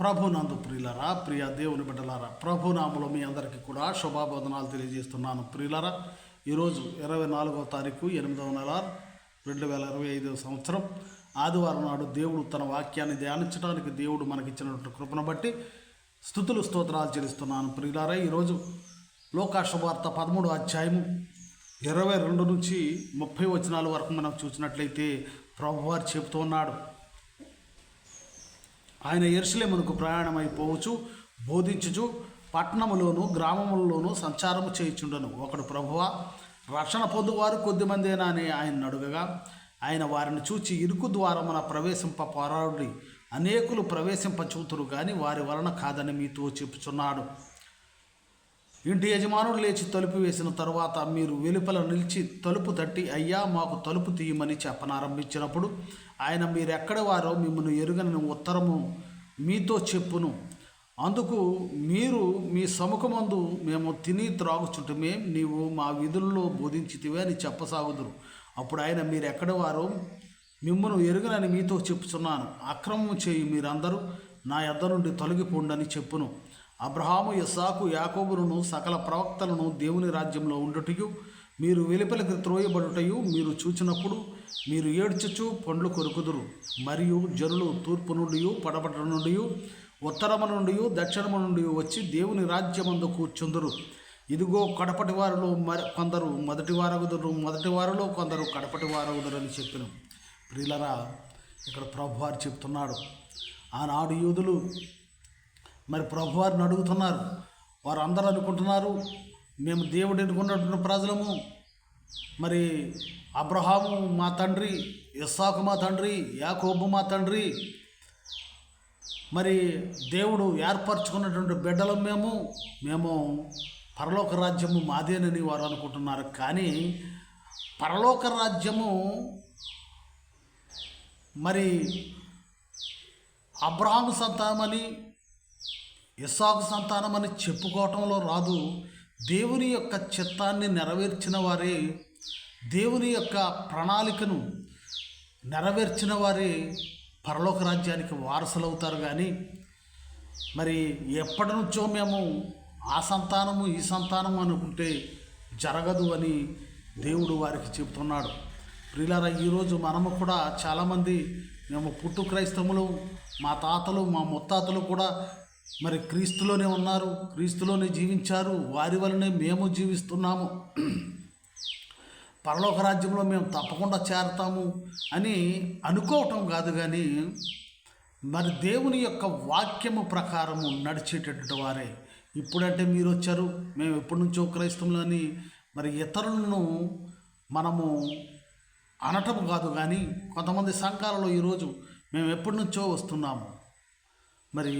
ప్రభునందు ప్రియులరా, ప్రియ దేవుని బిడ్డలారా, ప్రభునామలో మీ అందరికీ కూడా శుభాబోధనాలు తెలియజేస్తున్నాను. ప్రియులరా, ఈరోజు 24వ తారీఖు 8వ నెల 2025 సంవత్సరం ఆదివారం నాడు దేవుడు తన వాక్యాన్ని ధ్యానించడానికి దేవుడు మనకిచ్చినటువంటి కృపను బట్టి స్తుతులు స్తోత్రాలు చెల్లిస్తున్నాను. ప్రియులారా, ఈరోజు లోకా శుభవార్త 13వ అధ్యాయము 22 నుంచి 30 వచనాల వరకు మనం చూసినట్లయితే ప్రభువారు చెబుతూ ఉన్నాడు. ఆయన యెరూషలేమునకు ప్రయాణమైపోవచ్చు, బోధించుచు పట్టణములోను గ్రామములలోనూ సంచారము చేయుచుండను. ఒకడు, ప్రభువా, రక్షణ పొందువారు కొద్దిమందేనా అని ఆయన అడుగగా, ఆయన వారిని చూచి, ఇరుకు ద్వారమున ప్రవేశింప పోరాడి అనేకులు ప్రవేశింపచూతురు కానీ వారి వలన కాదని మీతో చెప్పుచున్నాడు. ఇంటి యజమానుడు లేచి తలుపు వేసిన తరువాత మీరు వెలుపల నిలిచి తలుపు తట్టి, అయ్యా, మాకు తలుపు తీయమని చెప్పనారంభించినప్పుడు ఆయన, మీరెక్కడ వారో మిమ్మల్ని ఎరుగని ఉత్తరము మీతో చెప్పును. అందుకు మీరు, మీ సముఖమందు మేము తిని త్రాగుచుంటమే, నీవు మా విధుల్లో బోధించితివే అని చెప్పసాగుదురు. అప్పుడు ఆయన, మీరెక్కడ వారో మిమ్మల్ని ఎరుగనని మీతో చెప్పుచున్నాను. అక్రమము చేయి మీరందరూ నా యొద్ద నుండి తొలగిపోండని చెప్పును. అబ్రహాము, ఇస్సాకు, యాకోబులను సకల ప్రవక్తలను దేవుని రాజ్యంలో ఉండుటయు మీరు వెలుపలికి త్రోయబడుటయు మీరు చూచినప్పుడు మీరు ఏడ్చుచు పండ్లు కొరుకుదురు. మరియు జనులు తూర్పు నుండి, పడమట నుండి, ఉత్తరము నుండి, దక్షిణము నుండి వచ్చి దేవుని రాజ్యమందు కూర్చుందురు. ఇదిగో, కడపటి వారిలో కొందరు మొదటి వారగుదురు, మొదటి వారిలో కొందరు కడపటి వారగుదురు అని చెప్పిన. ప్రియులరా, ఇక్కడ ప్రభువారు చెప్తున్నాడు. ఆనాడు యూదులు మరి ప్రభువారిని అడుగుతున్నారు. వారు అందరూ అనుకుంటున్నారు, మేము దేవుడు ఎన్నుకున్నటువంటి ప్రజలము, మరి అబ్రహాము మా తండ్రి, ఇస్సాకు మా తండ్రి, యాకోబు మా తండ్రి, మరి దేవుడు ఏర్పరచుకున్నటువంటి బిడ్డలం మేము పరలోక రాజ్యము మాదేనని వారు అనుకుంటున్నారు. కానీ పరలోక రాజ్యము మరి అబ్రహాము సంతానమని, ఇస్సాకు సంతానమని చెప్పుకోవటంలో రాదు. దేవుని యొక్క చిత్తాన్ని నెరవేర్చిన వారే, దేవుని యొక్క ప్రణాళికను నెరవేర్చిన వారే పరలోక రాజ్యానికి వారసులవుతారు. కానీ మరి ఎప్పటి నుంచో మేము ఆ సంతానము ఈ సంతానము అనుకుంటే జరగదు అని దేవుడు వారికి చెబుతున్నాడు. ప్రియులారా, ఈరోజు మనము కూడా చాలామంది మేము పుట్టు క్రైస్తవులు, మా తాతలు మా ముత్తాతలు కూడా మరి క్రీస్తులోనే ఉన్నారు, క్రీస్తులోనే జీవించారు, వారి వలనే మేము జీవిస్తున్నాము, పరలోక రాజ్యంలో మేము తప్పకుండా చేరతాము అని అనుకోవటం కాదు. కానీ మరి దేవుని యొక్క వాక్యము ప్రకారము నడిచేటటువంటి వారే. ఇప్పుడంటే మీరు వచ్చారు, మేము ఎప్పటి నుంచో క్రైస్తవులని మరి ఇతరులను మనము అనటం కాదు. కానీ కొంతమంది సంఘాలలో ఈరోజు మేము ఎప్పటి నుంచో వస్తున్నాము, మరి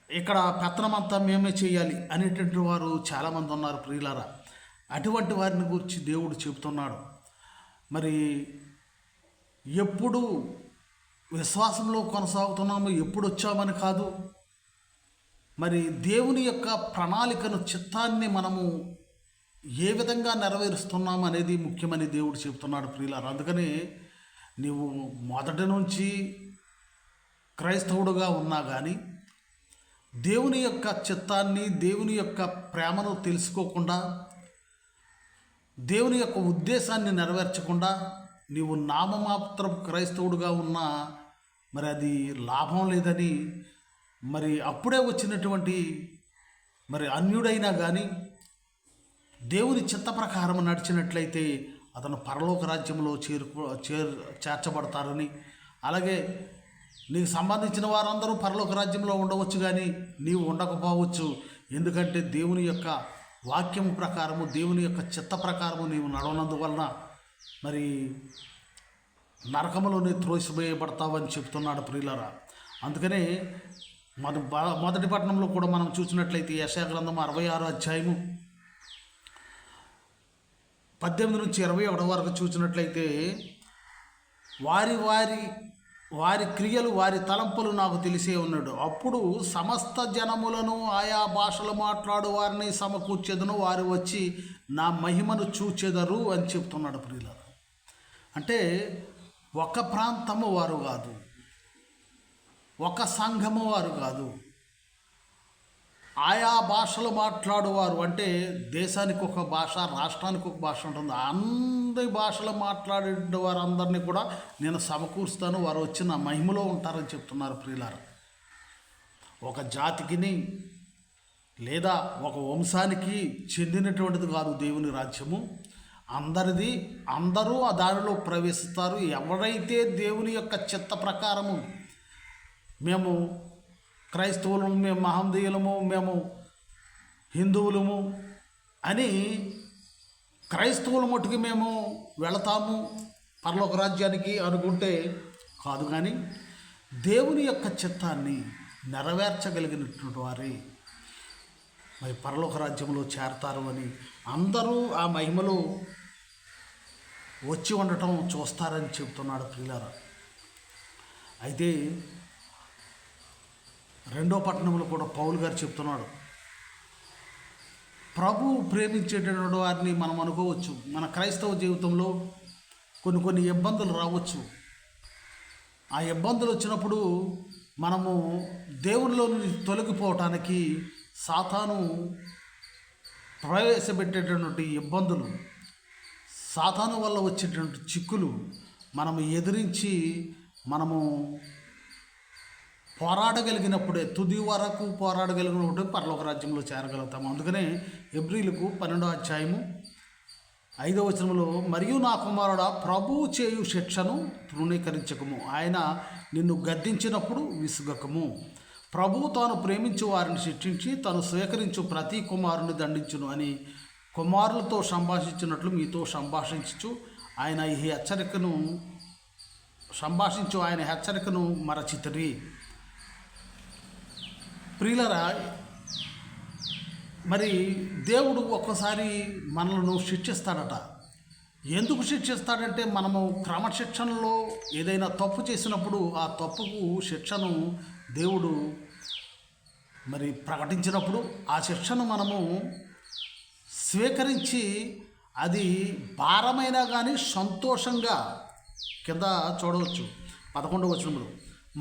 ఇక్కడ పెత్తనమంతా మేమే చేయాలి అనేటువంటి వారు చాలామంది ఉన్నారు. ప్రియులారా, అటువంటి వారిని గురించి దేవుడు చెబుతున్నాడు. మరి ఎప్పుడు విశ్వాసంలో కొనసాగుతున్నాము, ఎప్పుడు వచ్చామని కాదు, మరి దేవుని యొక్క ప్రణాళికను, చిత్తాన్ని మనము ఏ విధంగా నెరవేరుస్తున్నాము అనేది ముఖ్యమని దేవుడు చెబుతున్నాడు. ప్రియులారా, అందుకని నీవు మొదటి నుంచి క్రైస్తవుడుగా ఉన్నా కానీ దేవుని యొక్క చిత్తాన్ని, దేవుని యొక్క ప్రేమను తెలుసుకోకుండా, దేవుని యొక్క ఉద్దేశాన్ని నెరవేర్చకుండా నీవు నామమాత్రం క్రైస్తవుడుగా ఉన్నా మరి అది లాభం లేదని, మరి అప్పుడే వచ్చినటువంటి మరి అన్యుడైనా కానీ దేవుని చిత్త ప్రకారం నడిచినట్లయితే అతను పరలోక రాజ్యంలో చేర్చబడతారని, అలాగే నీకు సంబంధించిన వారందరూ పరలోక రాజ్యంలో ఉండవచ్చు కానీ నీవు ఉండకపోవచ్చు. ఎందుకంటే దేవుని యొక్క వాక్యము ప్రకారము, దేవుని యొక్క చిత్త ప్రకారము నీవు నడవనందువలన మరి నరకములోనే త్రోసివేయబడతావని చెప్తున్నాడు. ప్రియులారా, అందుకనే మొదటి పట్టణంలో కూడా మనం చూసినట్లయితే యెషయా గ్రంథం 66వ అధ్యాయము 18 నుంచి 21 వరకు చూసినట్లయితే వారి క్రియలు, వారి తలంపులు నాకు తెలిసే ఉన్నాడు. అప్పుడు సమస్త జనములను, ఆయా భాషలు మాట్లాడు వారిని సమకూర్చెదను, వారు వచ్చి నా మహిమను చూచెదరు అని చెప్తున్నాడు. ప్రియులారా, అంటే ఒక ప్రాంతము వారు కాదు, ఒక సంఘము వారు కాదు, ఆయా భాషలు మాట్లాడేవారు. అంటే దేశానికి ఒక భాష, రాష్ట్రానికి ఒక భాష ఉంటుంది. అందరి భాషలు మాట్లాడే వారందరినీ కూడా నేను సమకూరుస్తాను, వారు వచ్చి నా మహిమలో ఉంటారని చెప్తున్నారు ప్రియులారా. ఒక జాతికిని లేదా ఒక వంశానికి చెందినటువంటిది కాదు దేవుని రాజ్యము, అందరిది. అందరూ ఆ దారిలో ప్రవేశిస్తారు. ఎవరైతే దేవుని యొక్క చిత్త ప్రకారము మేము క్రైస్తవులము, మేము మహమ్మదీయులము, మేము హిందువులము అని క్రైస్తవుల మట్టుకు మేము వెళతాము పరలోక రాజ్యానికి అనుకుంటే కాదు, కానీ దేవుని యొక్క చిత్తాన్ని నెరవేర్చగలిగినటువంటి వారి మరి పరలోక రాజ్యంలో చేరతారు అని అందరూ ఆ మహిమలో వచ్చి ఉండటం చూస్తారని చెబుతున్నాడు ప్రియులారా. అయితే రెండో పట్టణంలో కూడా పౌలు గారు చెప్తున్నాడు, ప్రభు ప్రేమించేటటువంటి వారిని మనం అనుకోవచ్చు. మన క్రైస్తవ జీవితంలో కొన్ని ఇబ్బందులు రావచ్చు. ఆ ఇబ్బందులు వచ్చినప్పుడు మనము దేవునిలో నుండి తొలగిపోవటానికి సాతాను ప్రవేశపెట్టేటటువంటి ఇబ్బందులు, సాతాను వల్ల వచ్చేటువంటి చిక్కులు మనము ఎదిరించి మనము పోరాడగలిగినప్పుడే, తుది వరకు పోరాడగలిగినప్పుడే పరలోక రాజ్యంలో చేరగలుగుతాము. అందుకనే హెబ్రీయులకు 12వ అధ్యాయము 5వ వచనంలో, మరియు నా కుమారుడా, ప్రభువు చేయు శిక్షను తృణీకరించకము, ఆయన నిన్ను గద్దించినప్పుడు విసుగకము. ప్రభువు తాను ప్రేమించు వారిని శిక్షించి తను స్వీకరించు ప్రతి కుమారుని దండించును అని కుమారులతో సంభాషించినట్లు మీతో సంభాషించు ఆయన హెచ్చరికను మరచితిరి. ప్రియులరా, మరి దేవుడు ఒక్కసారి మనలను శిక్షిస్తాడట. ఎందుకు శిక్షిస్తాడంటే మనము క్రమశిక్షణలో ఏదైనా తప్పు చేసినప్పుడు ఆ తప్పుకు శిక్షను దేవుడు మరి ప్రకటించినప్పుడు ఆ శిక్షను మనము స్వీకరించి అది భారమైనా కానీ సంతోషంగా కింద చూడవచ్చు 11వ వచనంలో,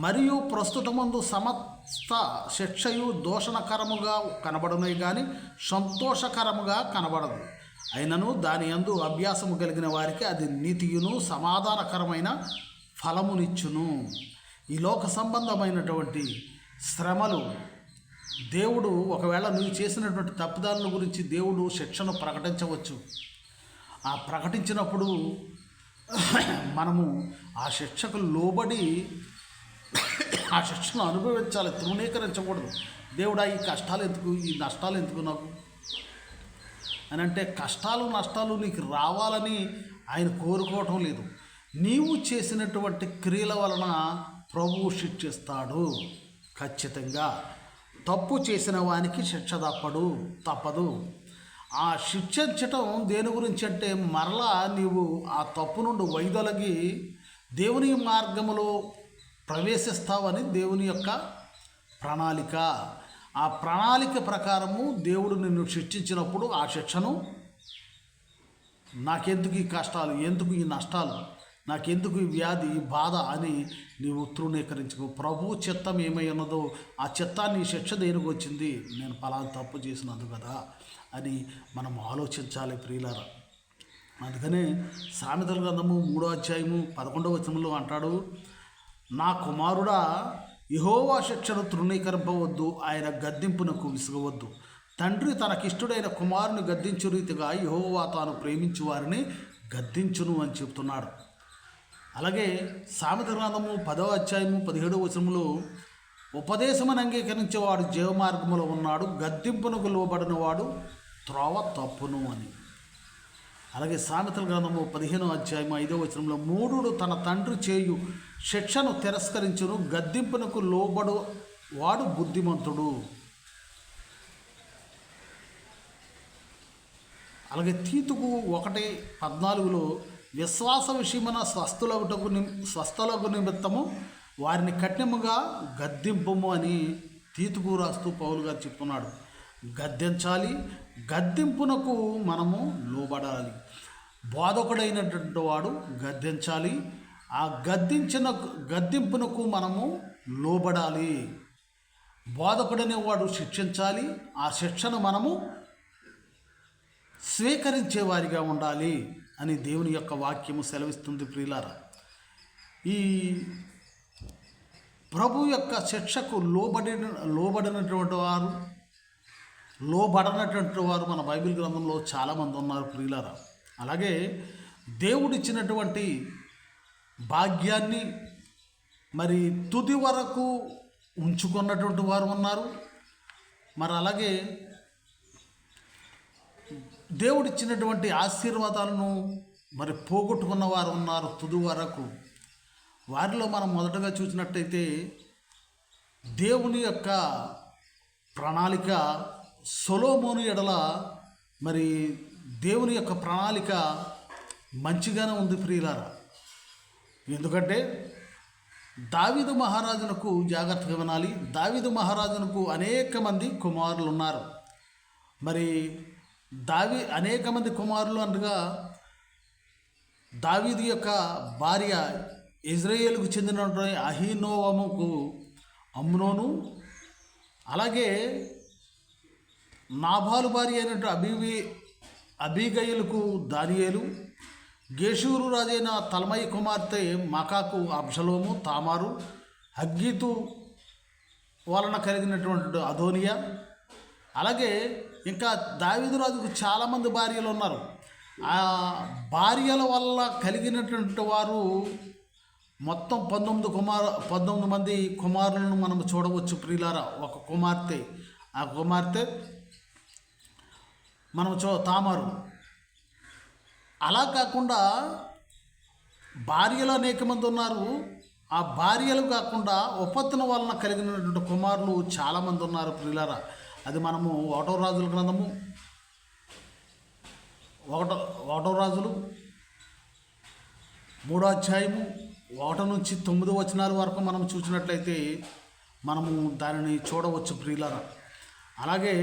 మరియు ప్రస్తుతమందు సమస్త శిక్షయు దోషణకరముగా కనబడునవి కానీ సంతోషకరముగా కనబడదు. అయినను దాని యందు అభ్యాసము కలిగిన వారికి అది నీతియును సమాధానకరమైన ఫలమునిచ్చును. ఈ లోక సంబంధమైనటువంటి శ్రమలు దేవుడు ఒకవేళ నువ్వు చేసినటువంటి తప్పిదాల గురించి దేవుడు శిక్షను ప్రకటించవచ్చు. ఆ ప్రకటించినప్పుడు మనము ఆ శిక్షకు లోబడి ఆ శిక్షను అనుభవించాలి, తృణీకరించకూడదు. దేవుడా, ఈ కష్టాలు ఎందుకు, ఈ నష్టాలు ఎందుకు నాకు అని అంటే, కష్టాలు నష్టాలు నీకు రావాలని ఆయన కోరుకోవటం లేదు. నీవు చేసినటువంటి క్రియల వలన ప్రభువు శిక్షిస్తాడు ఖచ్చితంగా. తప్పు చేసిన వానికి శిక్ష తప్పదు. ఆ శిక్షించటం దేని గురించి అంటే, మరలా నీవు ఆ తప్పు నుండి వైదొలగి దేవుని మార్గములో ప్రవేశిస్తావని దేవుని యొక్క ప్రణాళిక. ఆ ప్రణాళిక ప్రకారము దేవుడు నిన్ను శిక్షించినప్పుడు ఆ శిక్షను, నాకెందుకు ఈ కష్టాలు, ఎందుకు ఈ నష్టాలు, నాకెందుకు ఈ వ్యాధి, ఈ బాధ అని నీవు తృణీకరించుకో. ప్రభు చిత్తం ఏమై ఉన్నదో ఆ చిత్తాన్ని, ఈ శిక్ష దేనికి వచ్చింది, నేను ఫలానా తప్పు చేసినందు కదా అని మనం ఆలోచించాలి ప్రియులారా. అందుకనే సామెతల గ్రంథము 3వ అధ్యాయము 11వ వచనంలో అంటాడు, నా కుమారుడా, యెహోవా శిక్షను తృణీకరింపవద్దు, ఆయన గద్దింపునకు విసుగవద్దు. తండ్రి తనకిష్టుడైన కుమారుని గద్దించు రీతిగా యెహోవా తాను ప్రేమించు వారిని గద్దించును అని చెప్తున్నాడు. అలాగే సామెత గ్రంథము 10వ అధ్యాయము 17వ వచనంలో, ఉపదేశమును అంగీకరించేవాడు జీవమార్గములో ఉన్నాడు, గద్దింపునకు లోబడిన వాడు త్రోవ తప్పును అని. అలాగే సామెతల గ్రంథము 15వ అధ్యాయము 5వ వచనంలో, మూఢుడు తన తండ్రి చేయు శిక్షను తిరస్కరించును, గద్దింపునకు లోబడు వాడు బుద్ధిమంతుడు. అలాగే తీతుకు 1:14లో, విశ్వాస విషయమైన స్వస్థలకు నిమిత్తము వారిని కఠినముగా గద్దింపము అని తీతుకు రాస్తూ పౌలు గారు చెప్తున్నాడు. గద్దించాలి, గద్దింపునకు మనము లోబడాలి. బోధకుడైనటువంటి వాడు గద్దించాలి, ఆ గద్దింపునకు మనము లోబడాలి. బోధకుడనే వాడు శిక్షించాలి. ఆ శిక్షను మనము స్వీకరించే వారిగా ఉండాలి అని దేవుని యొక్క వాక్యము సెలవిస్తుంది ప్రియులారా. ఈ ప్రభు యొక్క శిక్షకు లోబడనటువంటి వారు మన బైబిల్ గ్రంథంలో చాలామంది ఉన్నారు ప్రియులారా. అలాగే దేవుడిచ్చినటువంటి భాగ్యాన్ని మరి తుది వరకు ఉంచుకున్నటువంటి వారు ఉన్నారు. మరి అలాగే దేవుడిచ్చినటువంటి ఆశీర్వాదాలను మరి పోగొట్టుకున్న వారు ఉన్నారు తుది వరకు. వారిలో మనం మొదటగా చూసినట్టయితే దేవుని యొక్క ప్రణాళిక సొలొమోను ఎడల మరి దేవుని యొక్క ప్రణాళిక మంచిగానే ఉంది ప్రియులారా. ఎందుకంటే దావీదు మహారాజునకు జాగ్రత్తగా వినాలి. దావీదు మహారాజునకు అనేక మంది కుమారులు ఉన్నారు. మరి అనేక మంది కుమారులు అనగా దావీదు యొక్క భార్య ఇజ్రాయేలుకు చెందినటువంటి అహీనోవముకు అమ్నోను, అలాగే నాబాలు భార్య అయినటువంటి అబీగయలుకు దానియేలు, గేషూరు రాజైన తల్మయి కుమార్తె మాకాకు అబ్షలోము, తామారు, హగ్గీతు వలన కలిగినటువంటి అదోనియా. అలాగే ఇంకా దావీదు రాజుకు చాలామంది భార్యలు ఉన్నారు. ఆ భార్యల వల్ల కలిగినటువంటి వారు మొత్తం 19 మంది కుమారులను మనం చూడవచ్చు ప్రియులారా. ఒక కుమార్తె, ఆ కుమార్తె మనం తామారు. అలా కాకుండా భార్యలు అనేక మంది ఉన్నారు. ఆ భార్యలు కాకుండా ఉపత్తుల వలన కలిగినటువంటి కుమారులు చాలామంది ఉన్నారు ప్రియులారా. అది మనము ఒకటో రాజుల గ్రంథము 3వ అధ్యాయము 1 నుంచి 9 వచనాల వరకు మనం చూసినట్లయితే మనము దానిని చూడవచ్చు ప్రియులారా. అలాగే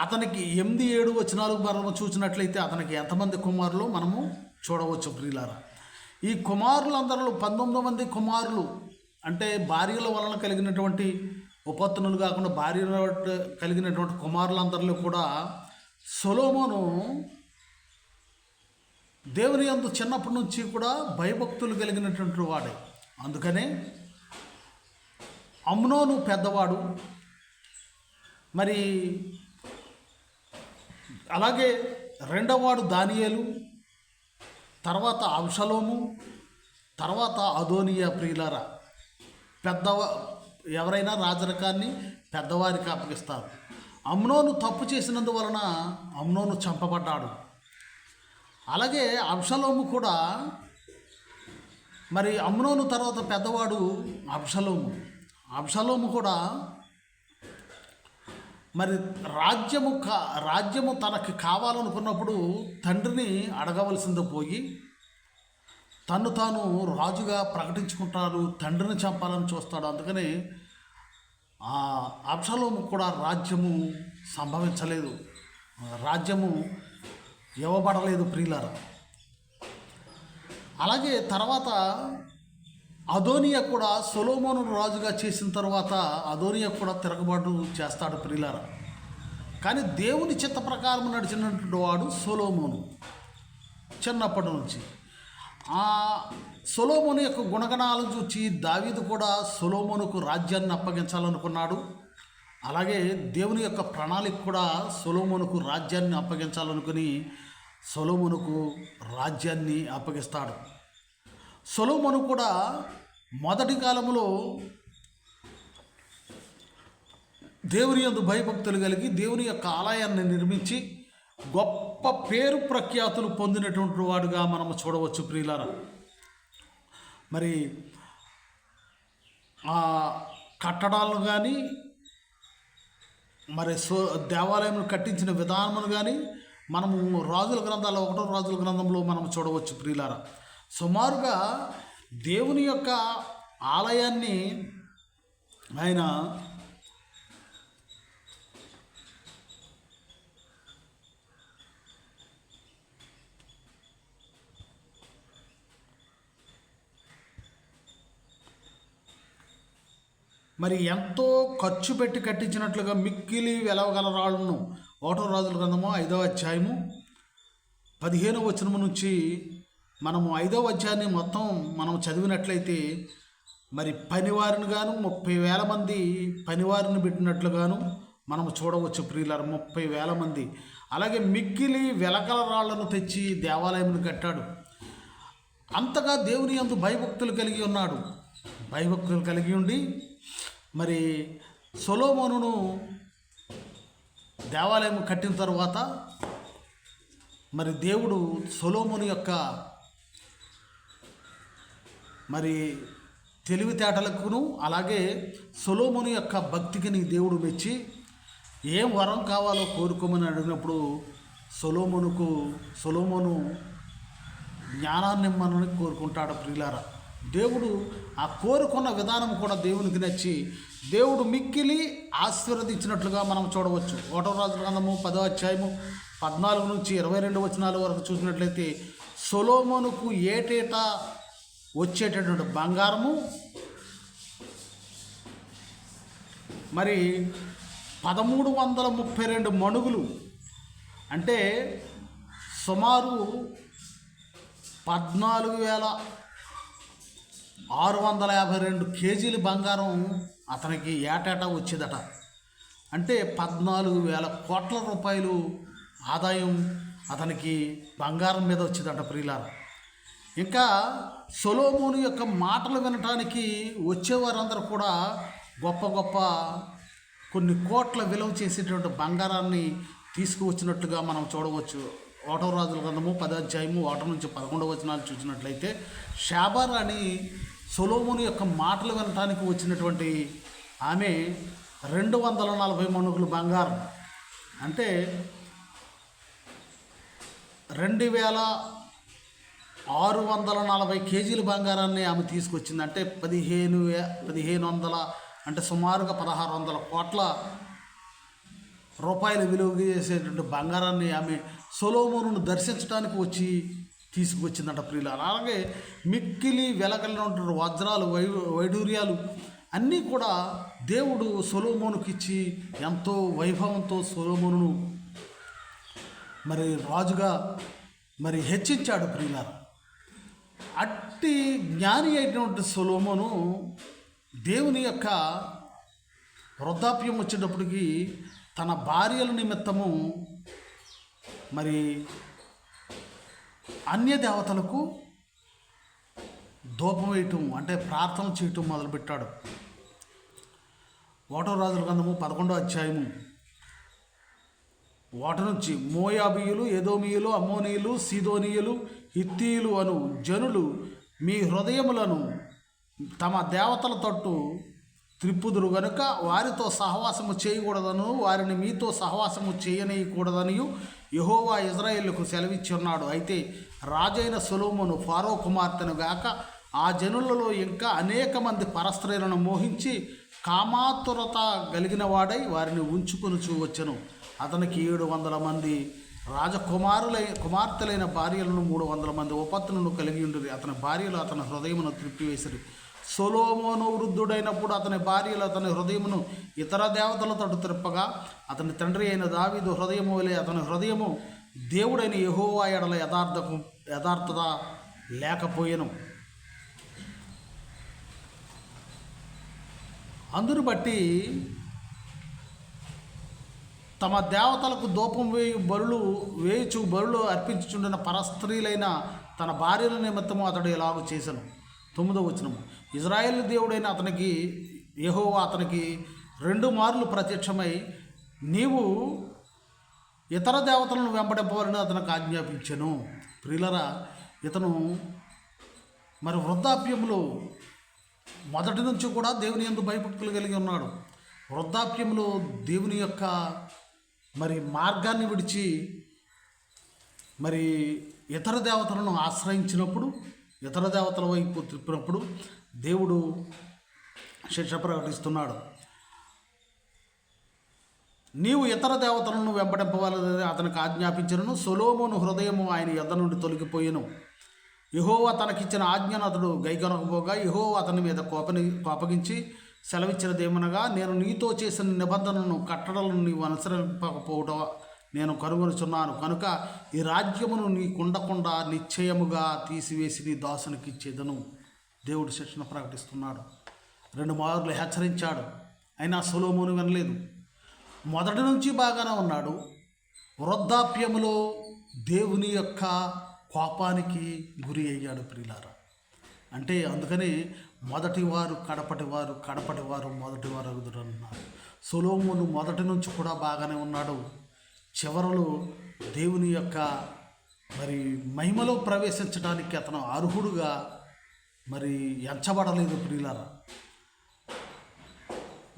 అతనికి 8-7 వచనాలు మనము చూసినట్లయితే అతనికి ఎంతమంది కుమారులు మనము చూడవచ్చు ప్రియులారా. ఈ కుమారులందరిలో 19 మంది కుమారులు అంటే భార్యల వలన కలిగినటువంటి ఉపత్తునులు కాకుండా భార్యల కలిగినటువంటి కుమారులందరిలో కూడా సొలొమోను దేవుని యందు చిన్నప్పటి నుంచి కూడా భయభక్తులు కలిగినటువంటి వాడే. అందుకనే అమ్నోను పెద్దవాడు, మరి అలాగే రెండవవాడు దానియేలు, తర్వాత అబ్షలోము, తర్వాత అదోనియా ప్రియులారా. ఎవరైనా రాజరికాన్ని పెద్దవారికి అప్పగిస్తారు. అమ్నోను తప్పు చేసినందువలన అమ్నోను చంపబడ్డాడు. అలాగే అబ్షలోము కూడా మరి అమ్నోను తర్వాత పెద్దవాడు అబ్షలోము కూడా మరి రాజ్యము తనకి కావాలనుకున్నప్పుడు తండ్రిని అడగవలసింది పోయి తాను రాజుగా ప్రకటించుకుంటాడు, తండ్రిని చంపాలని చూస్తాడు. అందుకని అబ్షలోము కూడా రాజ్యము సంభవించలేదు, రాజ్యము ఇవ్వబడలేదు ప్రియులారా. అలాగే తర్వాత అదోనియా కూడా సొలొమోను రాజుగా చేసిన తర్వాత అదోనియా కూడా తిరగబాటు చేస్తాడు ప్రియులారా. కానీ దేవుని చిత్త ప్రకారం నడిచినటువంటి వాడు సొలొమోను చిన్నప్పటి నుంచి. ఆ సొలొమోను యొక్క గుణగణాలను చూచి దావీదు కూడా సొలొమోనుకు రాజ్యాన్ని అప్పగించాలనుకున్నాడు. అలాగే దేవుని యొక్క ప్రణాళిక కూడా సొలొమోనుకు రాజ్యాన్ని అప్పగించాలనుకుని సొలొమోనుకు రాజ్యాన్ని అప్పగిస్తాడు. సొలొమోను కూడా మొదటి కాలంలో దేవుని యందు భయభక్తులు కలిగి దేవుని యొక్క ఆలయాన్ని నిర్మించి గొప్ప పేరు ప్రఖ్యాతులు పొందినటువంటి వాడుగా మనము చూడవచ్చు ప్రియులారా. మరి ఆ కట్టడాలను కానీ మరి దేవాలయం కట్టించిన విధానమును కానీ మనము రాజుల గ్రంథాలు 1వ రాజుల గ్రంథంలో మనం చూడవచ్చు ప్రియులారా. సుమారుగా దేవుని యొక్క ఆలయాన్ని ఆయన మరి ఎంతో ఖర్చు పెట్టి కట్టించినట్లుగా మిక్కిలి వెలవగల రాళ్ళను. 1 రాజుల గ్రంథము 5వ అధ్యాయము 15వ వచనము నుంచి మనము 5వ అధ్యాయాన్ని మొత్తం మనం చదివినట్లయితే మరి పనివారిని గాను 30,000 మంది పనివారిని పెట్టినట్లుగాను మనం చూడవచ్చు ప్రియులారు. 30,000 మంది. అలాగే మిక్కిలి వెలకల రాళ్లను తెచ్చి దేవాలయమును కట్టాడు. అంతగా దేవుని యందు భయభక్తులు కలిగి ఉన్నాడు. భయభక్తులు కలిగి ఉండి మరి సొలొమోనును దేవాలయం కట్టిన తర్వాత మరి దేవుడు సొలొమోను యొక్క మరి తెలివితేటలకును అలాగే సొలొమోను యొక్క భక్తికి దేవుడు మెచ్చి ఏం వరం కావాలో కోరుకోమని అడిగినప్పుడు సొలొమోను జ్ఞానాన్ని ఇమ్మని కోరుకుంటాడు ప్రియులారా. దేవుడు ఆ కోరుకున్న విధానం కూడా దేవునికి నచ్చి దేవుడు మిక్కిలి ఆశీర్వదించినట్లుగా మనం చూడవచ్చు. 1వ రాజుల గ్రంథము 10వ అధ్యాయము 14 నుంచి 22 వచనాల వరకు చూసినట్లయితే సొలొమోనుకు ఏటేటా వచ్చేటటువంటి బంగారము మరి 1332 మణుగులు, అంటే సుమారు 14,652 కేజీలు బంగారం అతనికి ఏటేటా వచ్చేదట. అంటే 14,000 కోట్ల రూపాయలు ఆదాయం అతనికి బంగారం మీద వచ్చేదట ప్రియులారా. ఇంకా సొలొమోను యొక్క మాటలు వినటానికి వచ్చేవారందరూ కూడా గొప్ప గొప్ప కొన్ని కోట్ల విలువ చేసేటువంటి బంగారాన్ని తీసుకువచ్చినట్లుగా మనం చూడవచ్చు. 1వ రాజుల గ్రంథము 10వ అధ్యాయము 1 నుంచి 11 వచనాలు చూసినట్లయితే షాబార్ అని సొలొమోను యొక్క మాటలు వినటానికి వచ్చినటువంటి ఆమె 240 మణుగులు బంగారం, అంటే 2,640 కేజీల బంగారాన్ని ఆమె తీసుకొచ్చింది. అంటే 1,500 అంటే సుమారుగా 1,600 కోట్ల రూపాయలు విలువ చేసేటువంటి బంగారాన్ని ఆమె సొలొమోనును దర్శించడానికి వచ్చి తీసుకువచ్చిందట ప్రియులు. అలాగే మిక్కిలి వెలగలినటువంటి వజ్రాలు వైడూర్యాలు అన్నీ కూడా దేవుడు సొలొమోనుకి ఇచ్చి ఎంతో వైభవంతో సొలొమోనును మరి రాజుగా మరి హెచ్చించాడు ప్రియులారా. అట్టి జ్ఞాని అయినటువంటి సొలొమోను దేవుని యొక్క వృద్ధాప్యం వచ్చేటప్పటికి తన భార్యల నిమిత్తము మరి అన్య దేవతలకు ధూపం వేయటం అంటే ప్రార్థన చేయటం మొదలుపెట్టాడు. 1వ రాజుల గ్రంథము 11వ అధ్యాయము 1 నుంచి మోయాబీయులు, ఎదోమీయులు, అమ్మోనీయులు, సీదోనీయులు, హిత్తీయులు అను జనులు మీ హృదయములను తమ దేవతల తట్టు త్రిప్పుదురు గనుక వారితో సహవాసము చేయకూడదను, వారిని మీతో సహవాసము చేయనీయకూడదనియు యెహోవా ఇజ్రాయేలుకు సెలవిచ్చి ఉన్నాడు. అయితే రాజైన సొలొమోను ఫారో కుమార్తెను గాక ఆ జనులలో ఇంకా అనేక మంది పరస్త్రీలను మోహించి కామాతురత కలిగిన వాడై వారిని ఉంచుకొనుచూ వచ్చెను. అతనికి 700 మంది కుమార్తెలైన భార్యలను 300 మంది ఉపత్నులను కలిగి ఉండిరి. అతని భార్యలు అతని హృదయమును త్రిప్పివేసిరి. సొలొమోను వృద్ధుడైనప్పుడు అతని భార్యలు అతని హృదయమును ఇతర దేవతల తట్టు త్రిప్పగా అతని తండ్రి అయిన దావీదు హృదయము వలె అతని హృదయము దేవుడైన యెహోవా ఎడల యథార్థత లేకపోయెను. అందును బట్టి తమ దేవతలకు ధూపం వేయుచు బలులు అర్పించుచుండిన పరస్త్రీలైన తన భార్యల నిమిత్తము అతడు ఇలాగూ చేసెను. 9వ వచనము ఇజ్రాయేలు దేవుడైన అతనికి యెహోవా అతనికి 2 మార్లు ప్రత్యక్షమై నీవు ఇతర దేవతలను వెంబడింపవాలని అతనికి ఆజ్ఞాపించెను. ప్రియులరా, ఇతను మరి వృద్ధాప్యంలో మొదటి నుంచి కూడా దేవుని యందు భయభక్తులు కలిగి ఉన్నాడు. వృద్ధాప్యంలో దేవుని యొక్క మరి మార్గాన్ని విడిచి మరి ఇతర దేవతలను ఆశ్రయించినప్పుడు, ఇతర దేవతల వైపు తిప్పినప్పుడు దేవుడు శిక్ష ప్రకటిస్తున్నాడు. నీవు ఇతర దేవతలను వెంబడింపవాలని అతనికి ఆజ్ఞాపించను. సొలొమోను హృదయము ఆయన యొద్ద నుండి తొలగిపోయెను. యెహోవా తనకిచ్చిన ఆజ్ఞను అతడు గైకొనకపోగా యెహోవా అతని మీద కోపగించి సెలవిచ్చినదేమనగా, నేను నీతో చేసిన నిబంధనను కట్టడలను నీవు అనుసరింపకపోవడం నేను కనుగొనుచున్నాను కనుక ఈ రాజ్యమును నీకుండకుండా నిశ్చయముగా తీసివేసి నీ దాసునికి ఇచ్చేదను. దేవుడు శిక్షణ ప్రకటిస్తున్నాడు. 2 మార్లు హెచ్చరించాడు, అయినా సొలొమోను వినలేదు. మొదటి నుంచి బాగానే ఉన్నాడు. వృద్ధాప్యములో దేవుని యొక్క కోపానికి గురి అయ్యాడు ప్రియులారా. అంటే అందుకని మొదటివారు కడపటివారు, కడపటివారు మొదటివారు అగుదురు అన్నారు. సొలొమోను మొదటి నుంచి కూడా బాగానే ఉన్నాడు. చివరలో దేవుని యొక్క మరి మహిమలో ప్రవేశించడానికి అతను అర్హుడుగా మరి ఎంచబడలేదు ప్రియులారా.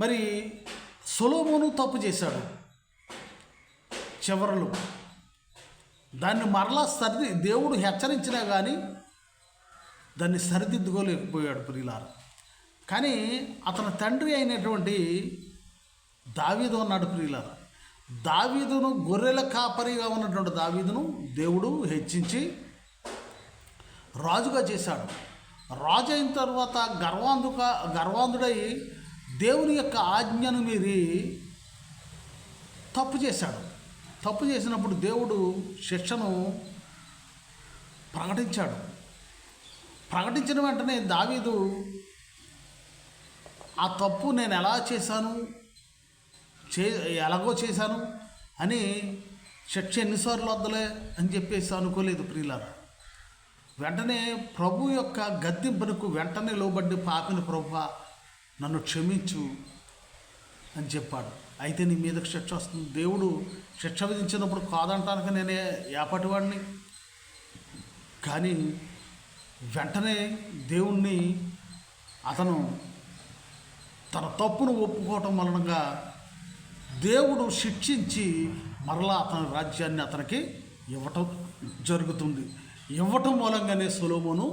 మరి సొలొమోను తప్పు చేశాడు. చివరలో దాన్ని మరలా దేవుడు హెచ్చరించినా కానీ దాన్ని సరిదిద్దుకోలేకపోయాడు ప్రియులారా. కానీ అతని తండ్రి అయినటువంటి దావీదు ఉన్నాడు ప్రియులారా. దావీదును, గొర్రెల కాపరిగా ఉన్నటువంటి దావీదును దేవుడు హెచ్చించి రాజుగా చేశాడు. రాజు అయిన తర్వాత గర్వాంధుడై దేవుని యొక్క ఆజ్ఞను మీరి తప్పు చేశాడు. తప్పు చేసినప్పుడు దేవుడు శిక్షను ప్రకటించాడు. ప్రకటించిన వెంటనే దావీదు ఆ తప్పు నేను ఎలాగో చేశాను అని శిక్ష ఎన్నిసార్లు వద్దలే అని చెప్పేసి అనుకోలేదు ప్రియులారా. వెంటనే ప్రభు యొక్క గద్దింపునకు వెంటనే లోబడ్డి, పాపిని ప్రభువా నన్ను క్షమించు అని చెప్పాడు. అయితే నీ మీదకి శిక్ష వస్తుంది. దేవుడు శిక్ష విధించినప్పుడు కాదంటానికి నేనే ఏపటివాడిని. కానీ వెంటనే దేవుణ్ణి అతను తన తప్పును ఒప్పుకోవటం వలనగా దేవుడు శిక్షించి మరలా అతని రాజ్యాన్ని అతనికి ఇవ్వటం జరుగుతుంది. ఇవ్వటం మూలంగానే సొలొమోను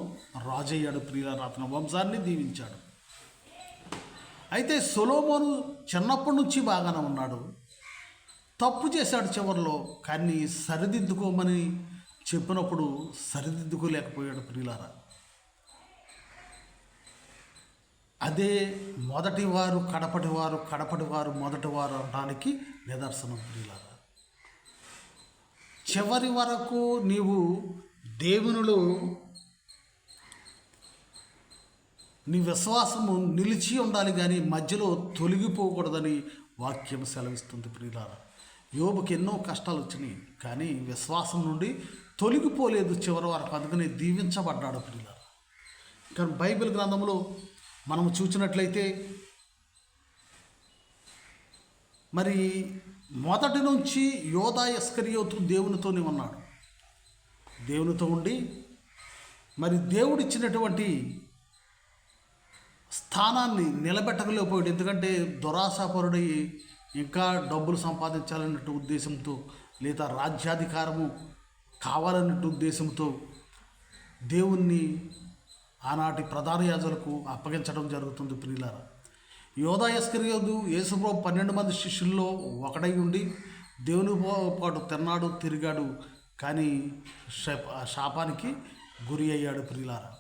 రాజయ్యాడు ప్రియులారా. అతని వంశాన్ని దీవించాడు. అయితే సొలొమోను చిన్నప్పటి నుంచి బాగానే ఉన్నాడు. తప్పు చేశాడు చివరిలో. కానీ సరిదిద్దుకోమని చెప్పినప్పుడు సరిదిద్దుకోలేకపోయాడు ప్రియులారా. అదే మొదటివారు కడపటివారు, కడపటివారు మొదటివారు అనడానికి నిదర్శనం ప్రియులారా. చివరి వరకు నీవు దేవునిలో నీ విశ్వాసము నిలిచి ఉండాలి, కానీ మధ్యలో తొలగిపోకూడదని వాక్యం సెలవిస్తుంది ప్రియులారా. యోబుకి ఎన్నో కష్టాలు వచ్చినాయి, కానీ విశ్వాసం నుండి తొలగిపోలేదు చివరి వరకు. అందుకని దీవించబడ్డాడు ప్రియులారా. కానీ బైబిల్ గ్రంథంలో మనం చూసినట్లయితే మరి మొదటి నుంచి యోధా ఇస్కరియోతు దేవునితోనే ఉన్నాడు. దేవునితో ఉండి మరి దేవుడిచ్చినటువంటి స్థానాన్ని నిలబెట్టగలేకపోయాడు. ఎందుకంటే దురాశాపరుడై ఇంకా డబ్బులు సంపాదించాలన్నట్టు ఉద్దేశంతో, లేదా రాజ్యాధికారము కావాలన్నట్టు ఉద్దేశంతో దేవుణ్ణి ఆనాటి ప్రధాన యాజకులకు అప్పగించడం జరుగుతుంది ప్రియులారా. యోధా ఇస్కరియోతు యేసుప్రభు 12 మంది శిష్యుల్లో ఒకడై ఉండి దేవుని పాటు తిన్నాడు, తిరిగాడు, కానీ శాపానికి గురి అయ్యాడు ప్రియులారా.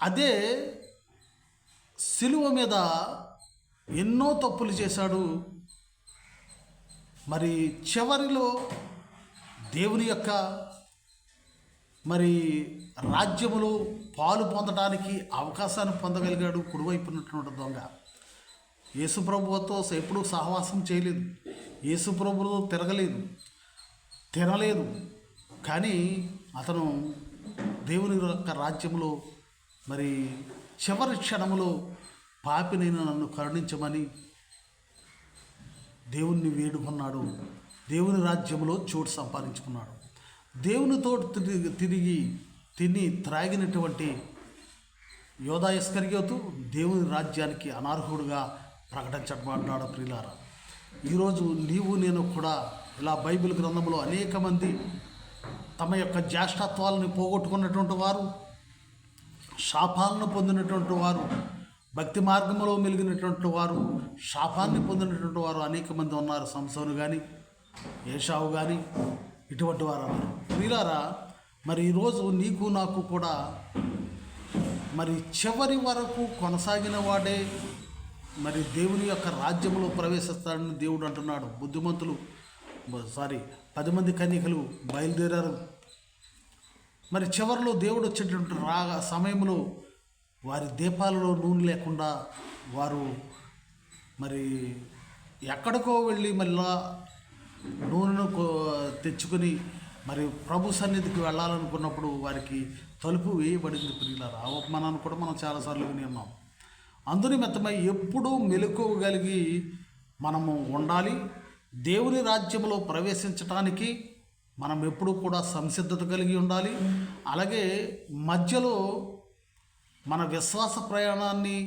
అదే సిలువ మీద ఎన్నో తప్పులు చేశాడు. మరి చివరిలో దేవుని యొక్క మరి రాజ్యములో పాలు పొందడానికి అవకాశాన్ని పొందగలిగాడు. కుడివైపునటువంటి దొంగ యేసుప్రభువుతో ఎప్పుడూ సహవాసం చేయలేదు, యేసుప్రభువుతో తినలేదు. కానీ అతను దేవుని యొక్క రాజ్యంలో మరి చివరి క్షణములో పాపినైనా నన్ను కరుణించమని దేవుణ్ణి వేడుకున్నాడు. దేవుని రాజ్యంలో చోటు సంపాదించుకున్నాడు. దేవునితో తిరిగి తిని త్రాగినటువంటి యోధా ఇస్కరియోతు దేవుని రాజ్యానికి అనర్హుడుగా ప్రకటించబడ్డాడు ప్రియులారా. ఈరోజు నీవు నేను కూడా ఇలా బైబిల్ గ్రంథంలో అనేక మంది తమ యొక్క జ్యేష్ఠత్వాలను పోగొట్టుకున్నటువంటి వారు, శాపాలను పొందినటువంటి వారు, భక్తి మార్గంలో మెలిగినటువంటి వారు, శాపాన్ని పొందినటువంటి వారు అనేక మంది ఉన్నారు. సంసోను కానీ, ఏషావు కానీ, ఇటువంటి వారు అన్నారు ప్రియులారా. మరి ఈరోజు నీకు నాకు కూడా మరి చివరి వరకు కొనసాగిన వాడే మరి దేవుని యొక్క రాజ్యంలో ప్రవేశిస్తాడని దేవుడు అంటున్నాడు. బుద్ధిమంతులు 10 మంది కన్యకలు బయలుదేరారు. మరి చివరిలో దేవుడు వచ్చేటువంటి సమయంలో వారి దీపాలలో నూనె లేకుండా వారు మరి ఎక్కడికో వెళ్ళి మళ్ళా నూనెను తెచ్చుకొని మరి ప్రభు సన్నిధికి వెళ్ళాలనుకున్నప్పుడు వారికి తలుపు వేయబడింది. ప్రియులారా, ఆ ఉపమానాన్ని కూడా మనం చాలాసార్లు విని ఉన్నాం. అందునిమిత్తమై ఎప్పుడూ మెలకువగలిగి మనము ఉండాలి. దేవుని రాజ్యంలో ప్రవేశించడానికి మనం ఎప్పుడూ కూడా సంసిద్ధత కలిగి ఉండాలి. అలాగే మధ్యలో మన విశ్వాస ప్రయాణాన్ని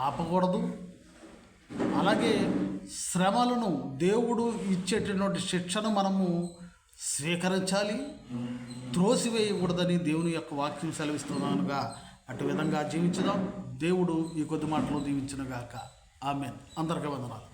ఆపకూడదు. అలాగే శ్రమలను, దేవుడు ఇచ్చేటటువంటి శిక్షను మనము స్వీకరించాలి, త్రోసివేయకూడదని దేవుని యొక్క వాక్యం సెలవిస్తున్నానుగా అటు విధంగా జీవించుదాం. దేవుడు ఈ కొద్ది మాటలు దీవించునుగాక. ఆమేన్. అందరికీ వందనాలు.